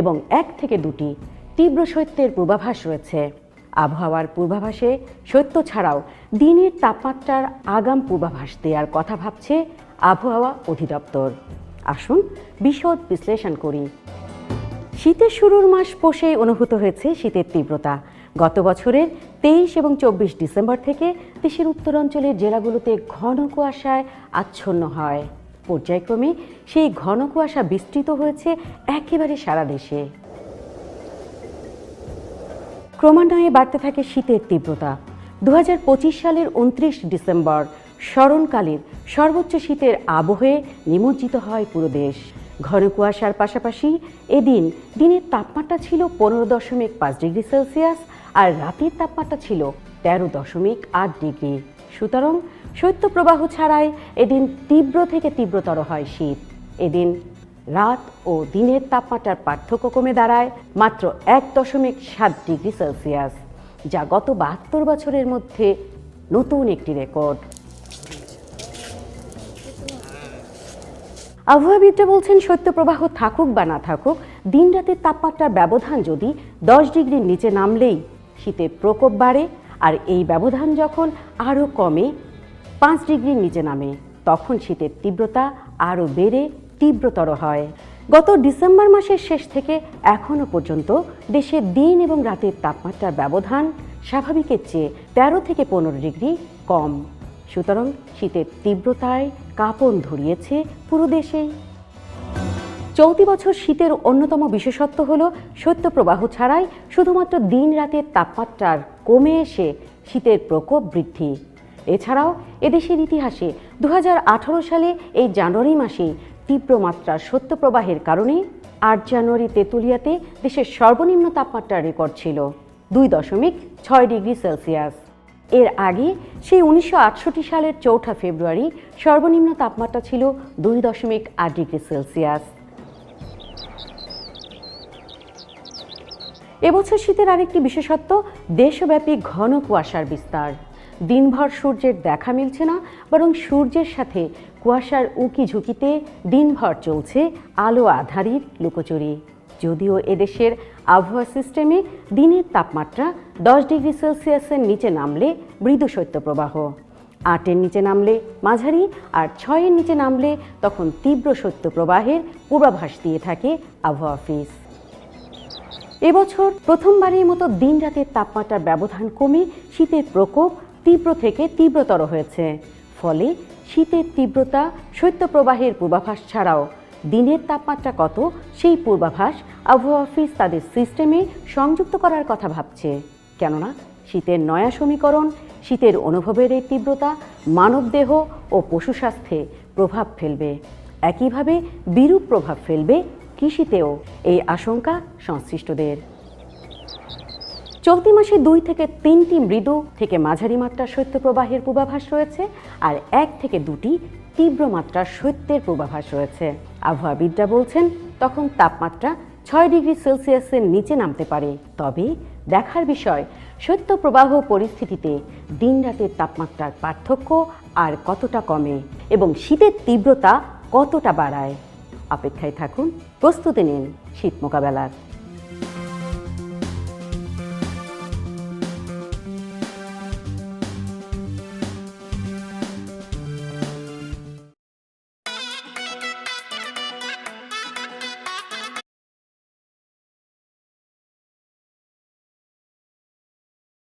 এবং 1 থেকে 2টি তীব্র শৈত্যের পূর্বাভাস রয়েছে। আবহাওয়ার পূর্বাভাসে শৈত্য ছাড়াও দিনের তাপমাত্রার আগাম পূর্বাভাস দেওয়ার কথা ভাবছে আবহাওয়া অধিদপ্তর। আসুন বিশদ বিশ্লেষণ করি। শীতের শুরুর মাস পৌষেই অনুভূত হয়েছে শীতের তীব্রতা। গত বছরের 23 এবং 24 ডিসেম্বর থেকে দেশের উত্তরাঞ্চলের জেলাগুলোতে ঘন কুয়াশায় আচ্ছন্ন হয়। পর্যায়ক্রমে সেই ঘন কুয়াশা বিস্তৃত হয়েছে একেবারে সারা দেশে। ক্রমান্বয়ে বাড়তে থাকে শীতের তীব্রতা। 2025 সালের 29 ডিসেম্বর স্মরণকালের সর্বোচ্চ শীতের আবহে নিমজ্জিত হয় পুরো দেশ। ঘন কুয়াশার পাশাপাশি এদিন দিনের তাপমাত্রা ছিল 15.5 ডিগ্রি সেলসিয়াস আর রাতের তাপমাত্রা ছিল 13.8 ডিগ্রি। সুতরাং শৈত্যপ্রবাহ ছাড়াই এদিন তীব্র থেকে তীব্রতর হয় শীত। এদিন রাত ও দিনের তাপমাত্রার পার্থক্য কমে দাঁড়ায় মাত্র 1.7 ডিগ্রি সেলসিয়াস, যা গত 72 বছরের মধ্যে নতুন একটি রেকর্ড। আবহাওয়াবিদরা বলছেন শৈত্যপ্রবাহ থাকুক বা না থাকুক, দিন রাতের তাপমাত্রার ব্যবধান যদি 10 ডিগ্রির নিচে নামলেই শীতের প্রকোপ বাড়ে, আর এই ব্যবধান যখন আরও কমে 5 ডিগ্রির নিচে নামে তখন শীতের তীব্রতা আরও বেড়ে তীব্রতর হয়। গত ডিসেম্বর মাসের শেষ থেকে এখনও পর্যন্ত দেশে দিন এবং রাতের তাপমাত্রার ব্যবধান স্বাভাবিকের চেয়ে 13 থেকে 15 ডিগ্রি কম। সুতরাং শীতের তীব্রতায় কাঁপন ধরিয়েছে পুরো দেশেই। চলতি বছর শীতের অন্যতম বিশেষত্ব হল শৈত্যপ্রবাহ ছাড়াই শুধুমাত্র দিন রাতের তাপমাত্রার কমে এসে শীতের প্রকোপ বৃদ্ধি। এছাড়াও এদেশের ইতিহাসে 2018 সালে এই জানুয়ারি মাসে তীব্র মাত্রার শৈত্যপ্রবাহের কারণে 8 জানুয়ারি তেঁতুলিয়াতে দেশের সর্বনিম্ন তাপমাত্রার রেকর্ড ছিল 2.6 ডিগ্রি সেলসিয়াস। এর আগে সেই 1968 সালের 4 ফেব্রুয়ারি সর্বনিম্ন তাপমাত্রা ছিল 2.8 ডিগ্রি সেলসিয়াস। এবছর শীতের আরেকটি বিশেষত্ব দেশব্যাপী ঘন কুয়াশার বিস্তার। দিনভর সূর্যের দেখা মিলছে না, বরং সূর্যের সাথে কুয়াশার উকি ঝুঁকিতে দিনভর চলছে আলো আঁধারির লুকোচুরি। যদিও এদেশের আবহাওয়া সিস্টেমে দিনের তাপমাত্রা 10 ডিগ্রি সেলসিয়াসের নিচে নামলে মৃদু শৈত্যপ্রবাহ, 8-এর নিচে নামলে মাঝারি, আর 6-এর নিচে নামলে তখন তীব্র শৈত্যপ্রবাহের পূর্বাভাস দিয়ে থাকে আবহাওয়া অফিস। এবছর প্রথমবারের মতো দিন রাতের তাপমাত্রার ব্যবধান কমে শীতের প্রকোপ তীব্র থেকে তীব্রতর হয়েছে। ফলে শীতের তীব্রতা শৈত্যপ্রবাহের পূর্বাভাস ছাড়াও দিনের তাপমাত্রা কত সেই পূর্বাভাস আবহাওয়া অফিস তাদের সিস্টেমে সংযুক্ত করার কথা ভাবছে। কেননা শীতের নয়া সমীকরণ, শীতের অনুভবের এই তীব্রতা মানবদেহ ও পশু স্বাস্থ্যে প্রভাব ফেলবে। একইভাবে বিরূপ প্রভাব ফেলবে কৃষিতেও, এই আশঙ্কা সংশ্লিষ্টদের। চলতি মাসে 2 থেকে 3টি মৃদু থেকে মাঝারি মাত্রার শৈত্যপ্রবাহের পূর্বাভাস রয়েছে, আর 1 থেকে 2টি তীব্র মাত্রার শৈত্যের পূর্বাভাস রয়েছে। আবহাওয়াবিদরা বলছেন তখন তাপমাত্রা 6 ডিগ্রি সেলসিয়াসের নিচে নামতে পারে। তবে দেখার বিষয় শৈত্যপ্রবাহ পরিস্থিতিতে দিন রাতের তাপমাত্রার পার্থক্য আর কতটা কমে এবং শীতের তীব্রতা কতটা বাড়ায়। অপেক্ষায় থাকুন, প্রস্তুতি নিন শীত মোকাবেলার।